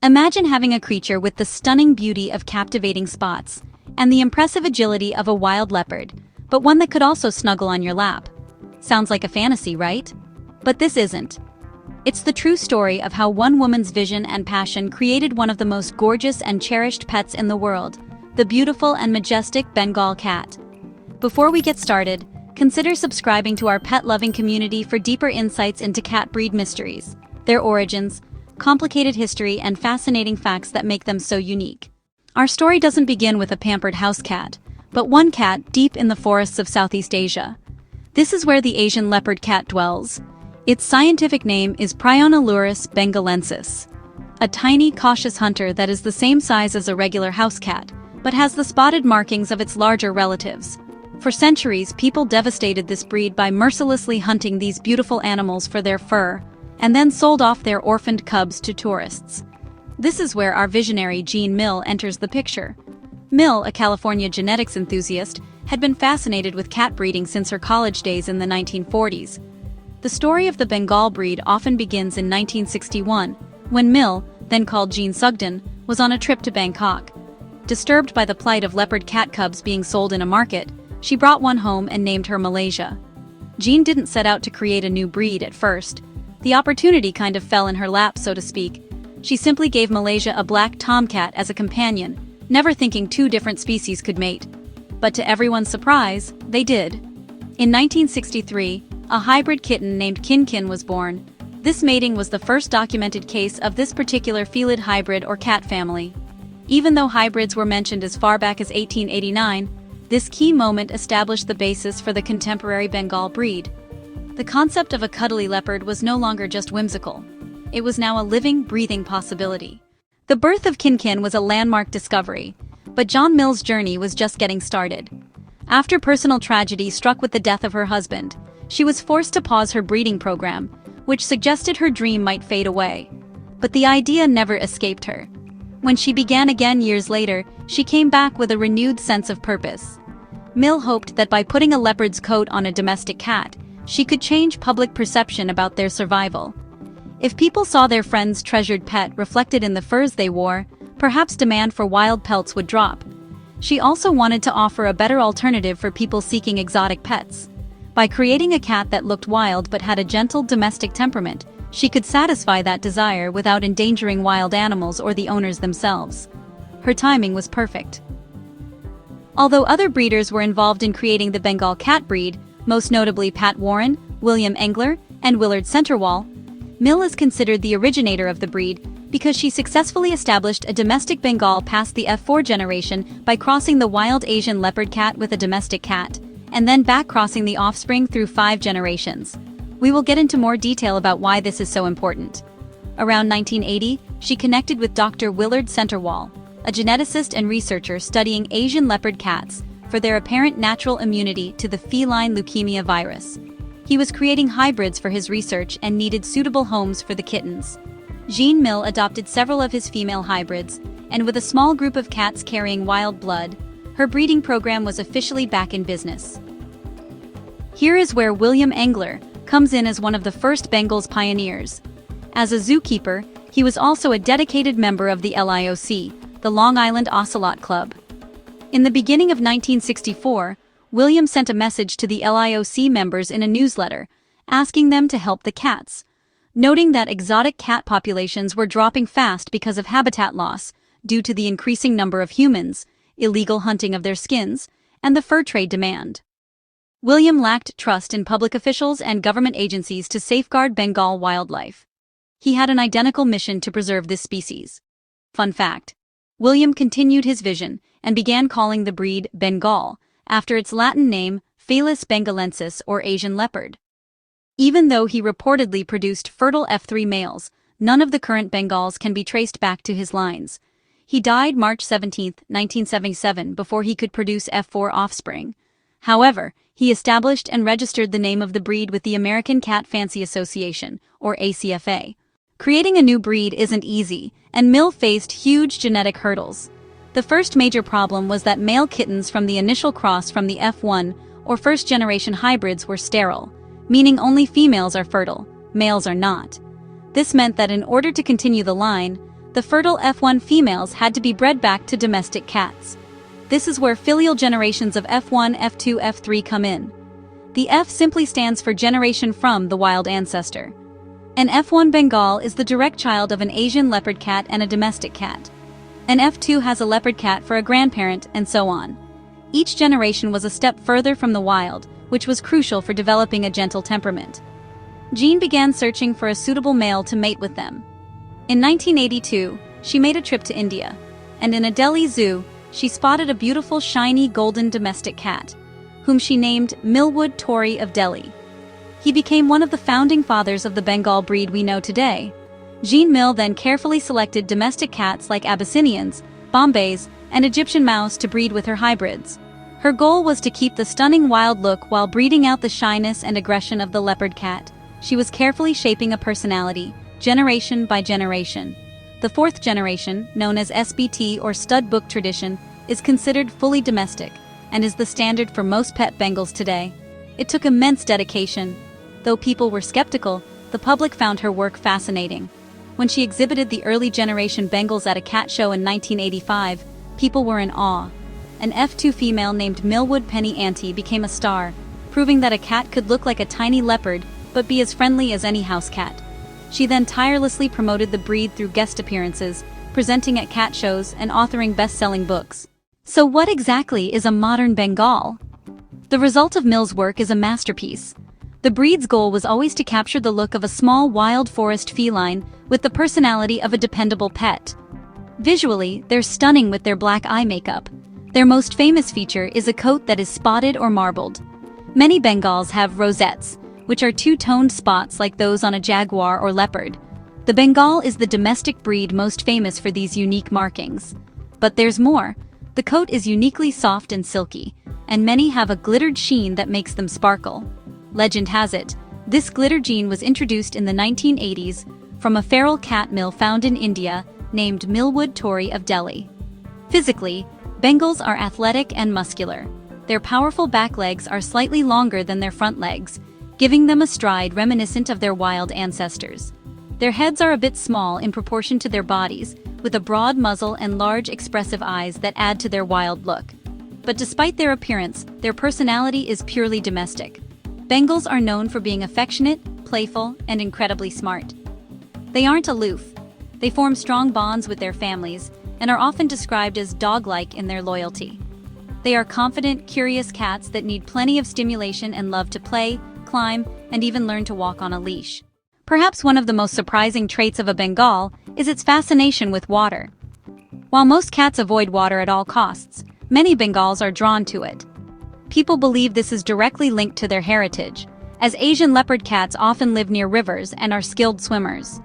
Imagine having a creature with the stunning beauty of captivating spots and the impressive agility of a wild leopard, but one that could also snuggle on your lap. Sounds like a fantasy, right? But this isn't. It's the true story of how one woman's vision and passion created one of the most gorgeous and cherished pets in the world, the beautiful and majestic Bengal cat. Before we get started, consider subscribing to our pet-loving community for deeper insights into cat breed mysteries, their origins, complicated history, and fascinating facts that make them so unique. Our story doesn't begin with a pampered house cat, but one cat deep in the forests of Southeast Asia. This is where the Asian leopard cat dwells. Its scientific name is Prionolorus bengalensis, a tiny, cautious hunter that is the same size as a regular house cat, but has the spotted markings of its larger relatives. For centuries, people devastated this breed by mercilessly hunting these beautiful animals for their fur, and then sold off their orphaned cubs to tourists. This is where our visionary Jean Mill enters the picture. Mill, a California genetics enthusiast, had been fascinated with cat breeding since her college days in the 1940s. The story of the Bengal breed often begins in 1961, when Mill, then called Jean Sugden, was on a trip to Bangkok. Disturbed by the plight of leopard cat cubs being sold in a market, she brought one home and named her Malaysia. Jean didn't set out to create a new breed at first. The opportunity kind of fell in her lap, so to speak. She simply gave Malaysia a black tomcat as a companion, never thinking two different species could mate. But to everyone's surprise, they did. In 1963, a hybrid kitten named Kin Kin was born. This mating was the first documented case of this particular felid hybrid or cat family. Even though hybrids were mentioned as far back as 1889, this key moment established the basis for the contemporary Bengal breed. The concept of a cuddly leopard was no longer just whimsical. It was now a living, breathing possibility. The birth of Kin Kin was a landmark discovery, but John Mill's journey was just getting started. After personal tragedy struck with the death of her husband, she was forced to pause her breeding program, which suggested her dream might fade away. But the idea never escaped her. When she began again years later, she came back with a renewed sense of purpose. Mill hoped that by putting a leopard's coat on a domestic cat, she could change public perception about their survival. If people saw their friend's treasured pet reflected in the furs they wore, perhaps demand for wild pelts would drop. She also wanted to offer a better alternative for people seeking exotic pets. By creating a cat that looked wild but had a gentle domestic temperament, she could satisfy that desire without endangering wild animals or the owners themselves. Her timing was perfect. Although other breeders were involved in creating the Bengal cat breed, most notably Pat Warren, William Engler, and Willard Centerwall, Mill is considered the originator of the breed because she successfully established a domestic Bengal past the F4 generation by crossing the wild Asian leopard cat with a domestic cat, and then back-crossing the offspring through 5 generations. We will get into more detail about why this is so important. Around 1980, she connected with Dr. Willard Centerwall, a geneticist and researcher studying Asian leopard cats for their apparent natural immunity to the feline leukemia virus. He was creating hybrids for his research and needed suitable homes for the kittens. Jean Mill adopted several of his female hybrids, and with a small group of cats carrying wild blood, her breeding program was officially back in business. Here is where William Engler comes in as one of the first Bengals pioneers. As a zookeeper, he was also a dedicated member of the LIOC, the Long Island Ocelot Club. In the beginning of 1964, William sent a message to the LIOC members in a newsletter, asking them to help the cats, noting that exotic cat populations were dropping fast because of habitat loss due to the increasing number of humans, illegal hunting of their skins, and the fur trade demand. William lacked trust in public officials and government agencies to safeguard Bengal wildlife. He had an identical mission to preserve this species. Fun fact: William continued his vision and began calling the breed Bengal, after its Latin name Felis bengalensis or Asian leopard. Even though he reportedly produced fertile F3 males, none of the current Bengals can be traced back to his lines. He died March 17, 1977, before he could produce F4 offspring. However, he established and registered the name of the breed with the American Cat Fancy Association, or ACFA. Creating a new breed isn't easy, and Mill faced huge genetic hurdles. The first major problem was that male kittens from the initial cross from the F1 or first-generation hybrids were sterile, meaning only females are fertile, males are not. This meant that in order to continue the line, the fertile F1 females had to be bred back to domestic cats. This is where filial generations of F1, F2, F3 come in. The F simply stands for generation from the wild ancestor. An F1 Bengal is the direct child of an Asian leopard cat and a domestic cat. An F2 has a leopard cat for a grandparent, and so on. Each generation was a step further from the wild, which was crucial for developing a gentle temperament. Jean began searching for a suitable male to mate with them. In 1982, she made a trip to India, and in a Delhi zoo, she spotted a beautiful shiny golden domestic cat, whom she named Millwood Tory of Delhi. He became one of the founding fathers of the Bengal breed we know today. Jean Mill then carefully selected domestic cats like Abyssinians, Bombays, and Egyptian mouse to breed with her hybrids. Her goal was to keep the stunning wild look while breeding out the shyness and aggression of the leopard cat. She was carefully shaping a personality, generation by generation. The fourth generation, known as SBT or stud book tradition, is considered fully domestic and is the standard for most pet Bengals today. It took immense dedication. Though people were skeptical, the public found her work fascinating. When she exhibited the early generation Bengals at a cat show in 1985, people were in awe. An F2 female named Millwood Penny Auntie became a star, proving that a cat could look like a tiny leopard but be as friendly as any house cat. She then tirelessly promoted the breed through guest appearances, presenting at cat shows and authoring best-selling books. So what exactly is a modern Bengal? The result of Mill's work is a masterpiece. The breed's goal was always to capture the look of a small wild forest feline with the personality of a dependable pet. Visually, they're stunning with their black eye makeup. Their most famous feature is a coat that is spotted or marbled. Many Bengals have rosettes, which are two-toned spots like those on a jaguar or leopard. The Bengal is the domestic breed most famous for these unique markings. But there's more. The coat is uniquely soft and silky, and many have a glittered sheen that makes them sparkle. Legend has it, this glitter gene was introduced in the 1980s from a feral cat mill found in India named Millwood Tory of Delhi. Physically, Bengals are athletic and muscular. Their powerful back legs are slightly longer than their front legs, giving them a stride reminiscent of their wild ancestors. Their heads are a bit small in proportion to their bodies, with a broad muzzle and large expressive eyes that add to their wild look. But despite their appearance, their personality is purely domestic. Bengals are known for being affectionate, playful, and incredibly smart. They aren't aloof. They form strong bonds with their families and are often described as dog-like in their loyalty. They are confident, curious cats that need plenty of stimulation and love to play, climb, and even learn to walk on a leash. Perhaps one of the most surprising traits of a Bengal is its fascination with water. While most cats avoid water at all costs, many Bengals are drawn to it. People believe this is directly linked to their heritage, as Asian leopard cats often live near rivers and are skilled swimmers.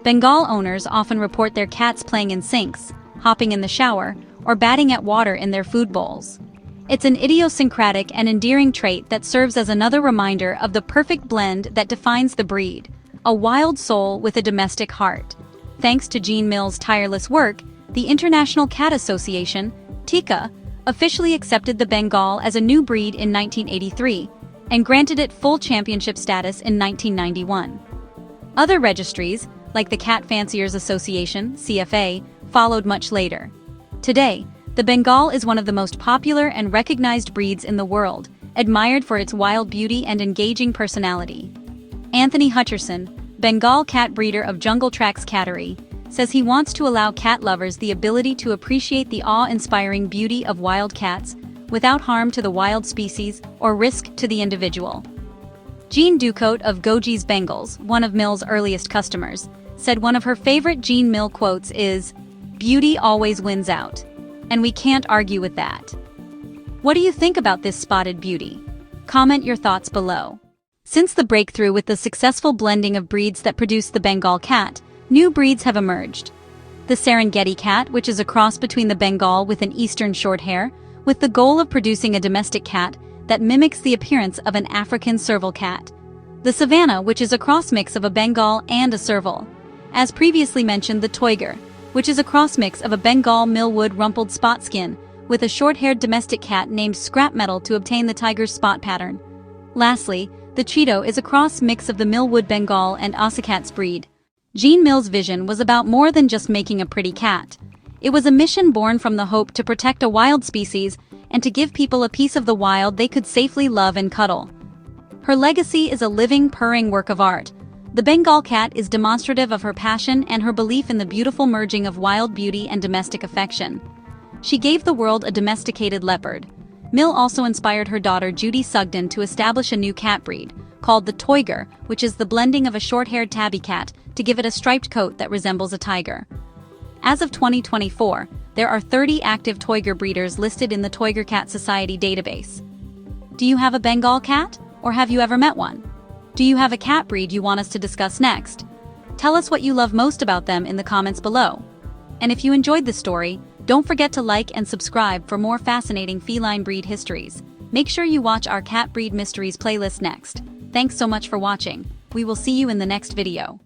Bengal owners often report their cats playing in sinks, hopping in the shower, or batting at water in their food bowls. It's an idiosyncratic and endearing trait that serves as another reminder of the perfect blend that defines the breed, a wild soul with a domestic heart. Thanks to Jean Mill's tireless work, the International Cat Association, TICA, officially accepted the Bengal as a new breed in 1983 and granted it full championship status in 1991. Other registries, like the Cat Fanciers Association, CFA, followed much later. Today, the Bengal is one of the most popular and recognized breeds in the world, admired for its wild beauty and engaging personality. Anthony Hutcherson, Bengal cat breeder of Jungle Tracks Cattery, says he wants to allow cat lovers the ability to appreciate the awe-inspiring beauty of wild cats without harm to the wild species or risk to the individual. Jean Ducote of Goji's Bengals, one of Mill's earliest customers, said one of her favorite Jean Mill quotes is, "Beauty always wins out." And we can't argue with that. What do you think about this spotted beauty? Comment your thoughts below. Since the breakthrough with the successful blending of breeds that produced the Bengal cat, new breeds have emerged. The Serengeti cat, which is a cross between the Bengal with an eastern short hair, with the goal of producing a domestic cat that mimics the appearance of an African serval cat. The Savannah, which is a cross mix of a Bengal and a serval. As previously mentioned, the Toiger, which is a cross mix of a Bengal Millwood rumpled spot skin with a short-haired domestic cat named Scrap Metal to obtain the tiger's spot pattern. Lastly, the Cheeto is a cross mix of the Millwood Bengal and Ossicats breed. Jean Mill's vision was about more than just making a pretty cat. It was a mission born from the hope to protect a wild species and to give people a piece of the wild they could safely love and cuddle. Her legacy is a living, purring work of art. The Bengal cat is demonstrative of her passion and her belief in the beautiful merging of wild beauty and domestic affection. She gave the world a domesticated leopard. Mill also inspired her daughter Judy Sugden to establish a new cat breed, called the Toiger, which is the blending of a short-haired tabby cat to give it a striped coat that resembles a tiger. As of 2024, there are 30 active Toiger breeders listed in the Toiger Cat Society database. Do you have a Bengal cat, or have you ever met one? Do you have a cat breed you want us to discuss next? Tell us what you love most about them in the comments below. And if you enjoyed this story, don't forget to like and subscribe for more fascinating feline breed histories. Make sure you watch our Cat Breed Mysteries playlist next. Thanks so much for watching. We will see you in the next video.